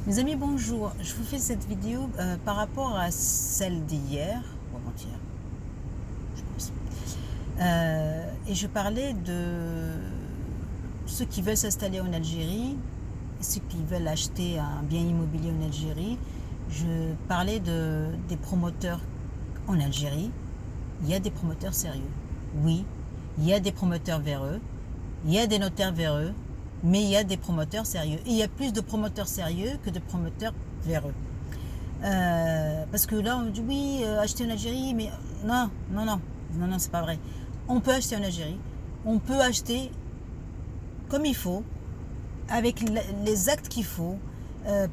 Mes amis, bonjour. Je vous fais cette vidéo par rapport à celle d'hier, ou avant-hier, je pense. Et je parlais de ceux qui veulent s'installer en Algérie, ceux qui veulent acheter un bien immobilier en Algérie. Je parlais des promoteurs en Algérie. Il y a des promoteurs sérieux. Oui, il y a des promoteurs véreux. Il y a des notaires véreux. Mais il y a des promoteurs sérieux. Et il y a plus de promoteurs sérieux que de promoteurs véreux. Parce que là, on dit oui, acheter en Algérie, mais non, non, non, non, non, c'est pas vrai. On peut acheter en Algérie. On peut acheter comme il faut, avec les actes qu'il faut,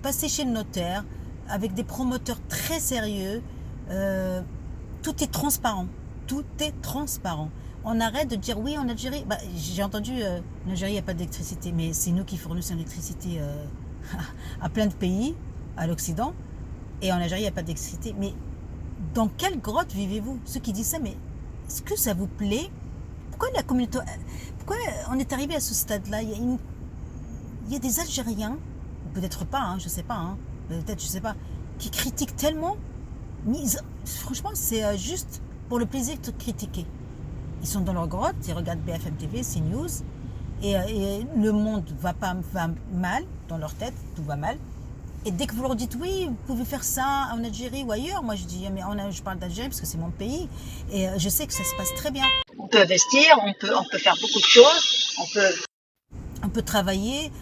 passer chez le notaire, avec des promoteurs très sérieux. Tout est transparent. Tout est transparent. On arrête de dire oui en Algérie. Bah, j'ai entendu en Algérie il n'y a pas d'électricité, mais c'est nous qui fournissons l'électricité à plein de pays, à l'Occident, et en Algérie il n'y a pas d'électricité. Mais dans quelle grotte vivez-vous? Ceux qui disent ça, mais est-ce que ça vous plaît? Pourquoi la communauté, pourquoi on est arrivé à ce stade-là? Il y a des Algériens, peut-être pas, hein, je sais pas, hein, peut-être je sais pas, qui critiquent tellement. Franchement, c'est juste pour le plaisir de critiquer. Ils sont dans leur grotte, ils regardent BFM TV, CNews, et le monde va mal dans leur tête, tout va mal. Et dès que vous leur dites oui, vous pouvez faire ça en Algérie ou ailleurs, moi je dis mais je parle d'Algérie parce que c'est mon pays et je sais que ça se passe très bien. On peut investir, on peut faire beaucoup de choses, on peut travailler,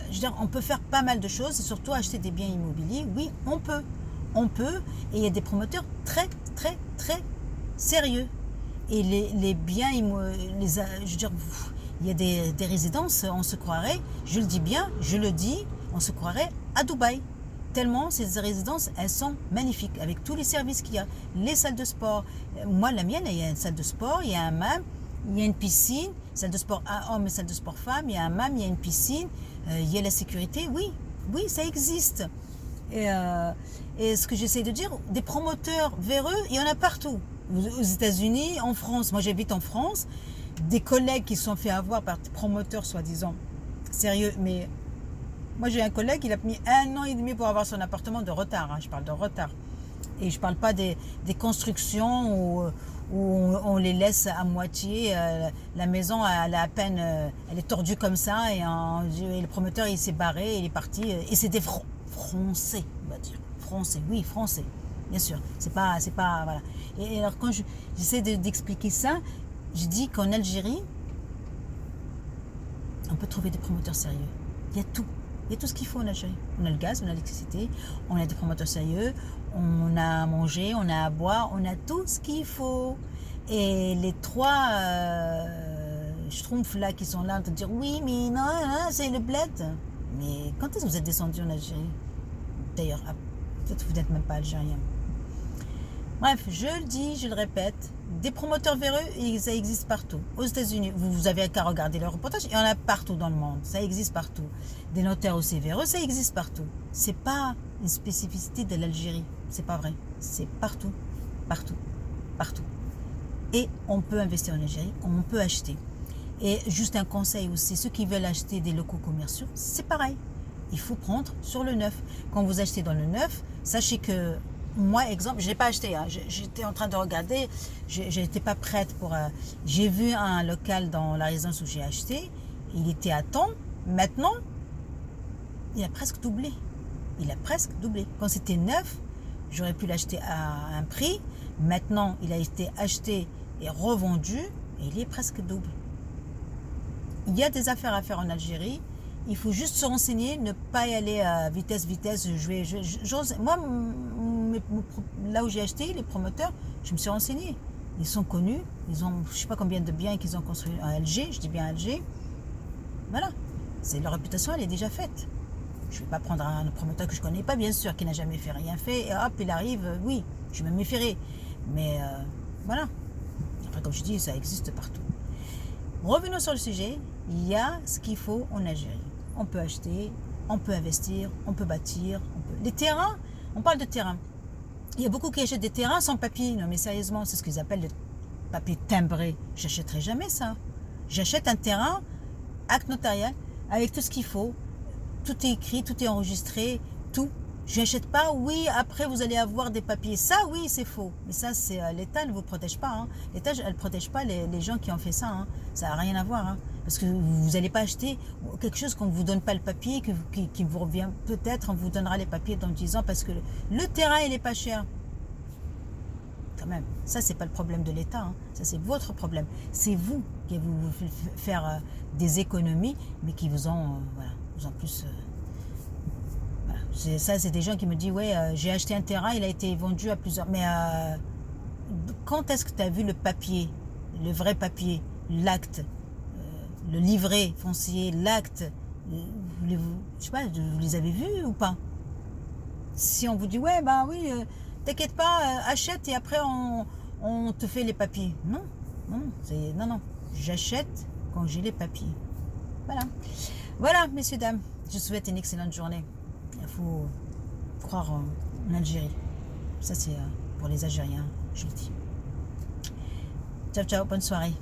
je veux dire, on peut faire pas mal de choses et surtout acheter des biens immobiliers. Oui, on peut, et il y a des promoteurs très très très sérieux. Et les biens, je veux dire, il y a des résidences, on se croirait, je le dis bien, je le dis, on se croirait à Dubaï. Tellement ces résidences, elles sont magnifiques, avec tous les services qu'il y a, les salles de sport. Moi, la mienne, il y a une salle de sport, il y a un hammam, il y a une piscine, salle de sport hommes et salle de sport femmes, il y a un hammam, il y a une piscine, il y a la sécurité, oui, oui, ça existe. Et ce que j'essaie de dire, des promoteurs véreux, il y en a partout. Aux États-Unis, en France, moi j'habite en France, des collègues qui se sont fait avoir par des promoteurs soi-disant sérieux, mais moi j'ai un collègue, il a mis 1 an et demi pour avoir son appartement de retard, hein, je parle de retard. Et je parle pas des constructions où on les laisse à moitié, la maison elle a à peine, elle est tordue comme ça, et le promoteur il s'est barré, il est parti, et c'est des Français, on va dire, Français, oui, Français. Bien sûr, c'est pas, voilà. Et alors quand j'essaie d'expliquer ça, je dis qu'en Algérie, on peut trouver des promoteurs sérieux. Il y a tout. Il y a tout ce qu'il faut en Algérie. On a le gaz, on a l'électricité, on a des promoteurs sérieux, on a à manger, on a à boire, on a tout ce qu'il faut. Et les trois schtroumpfs là qui sont là, de dire oui, mais non, non c'est le bled. Mais quand est-ce que vous êtes descendu en Algérie? D'ailleurs, peut-être que vous n'êtes même pas algérien. Bref, je le dis, je le répète, des promoteurs véreux, ça existe partout. Aux États-Unis, vous avez qu'à regarder le reportage, il y en a partout dans le monde, ça existe partout. Des notaires aussi véreux, ça existe partout. C'est pas une spécificité de l'Algérie, c'est pas vrai. C'est partout, partout, partout. Et on peut investir en Algérie, on peut acheter. Et juste un conseil aussi, ceux qui veulent acheter des locaux commerciaux, c'est pareil. Il faut prendre sur le neuf. Quand vous achetez dans le neuf, sachez que moi, exemple, je n'ai pas acheté, hein. J'étais en train de regarder, je n'étais pas prête pour... j'ai vu un local dans la résidence où j'ai acheté, il était à temps, maintenant, il a presque doublé. Il a presque doublé. Quand c'était neuf, j'aurais pu l'acheter à un prix, maintenant, il a été acheté et revendu, et il est presque double. Il y a des affaires à faire en Algérie, il faut juste se renseigner, ne pas y aller à vitesse. Moi, là où j'ai acheté, les promoteurs, je me suis renseigné. Ils sont connus, ils ont je ne sais pas combien de biens qu'ils ont construits à Alger, je dis bien Alger. Voilà, leur réputation, elle est déjà faite. Je ne vais pas prendre un promoteur que je ne connais pas, bien sûr, qui n'a jamais fait rien fait, et hop, il arrive, oui, je me méfierai. Mais voilà, après comme je dis, ça existe partout. Revenons sur le sujet, il y a ce qu'il faut en Algérie. On peut acheter, on peut investir, on peut bâtir. Les terrains, on parle de terrains. Il y a beaucoup qui achètent des terrains sans papier. Non mais sérieusement, c'est ce qu'ils appellent le papier timbré. J'achèterai jamais ça. J'achète un terrain, acte notarial, avec tout ce qu'il faut. Tout est écrit, tout est enregistré. tout. Je n'achète pas, oui, après vous allez avoir des papiers. Ça, oui, c'est faux. Mais ça, c'est l'État ne vous protège pas. Hein. L'État, elle ne protège pas les gens qui ont fait ça. Hein. Ça n'a rien à voir. Hein. Parce que vous n'allez pas acheter quelque chose qu'on ne vous donne pas le papier, qui vous revient peut-être, on vous donnera les papiers dans 10 ans parce que le terrain, il n'est pas cher. Quand même, ça, c'est pas le problème de l'État. Hein. Ça, c'est votre problème. C'est vous qui vous faire des économies, mais qui vous ont, voilà, vous en plus... Ça, c'est des gens qui me disent, ouais, j'ai acheté un terrain, il a été vendu à plusieurs... Mais quand est-ce que tu as vu le papier, le vrai papier, l'acte, le livret foncier, l'acte, je sais pas, vous les avez vus ou pas? Si on vous dit, ouais, bah oui, t'inquiète pas, achète et après on te fait les papiers. Non, non, j'achète quand j'ai les papiers. Voilà. Voilà, messieurs, dames, je vous souhaite une excellente journée. Il faut croire en Algérie. Ça, c'est pour les Algériens, je le dis. Ciao, ciao, bonne soirée.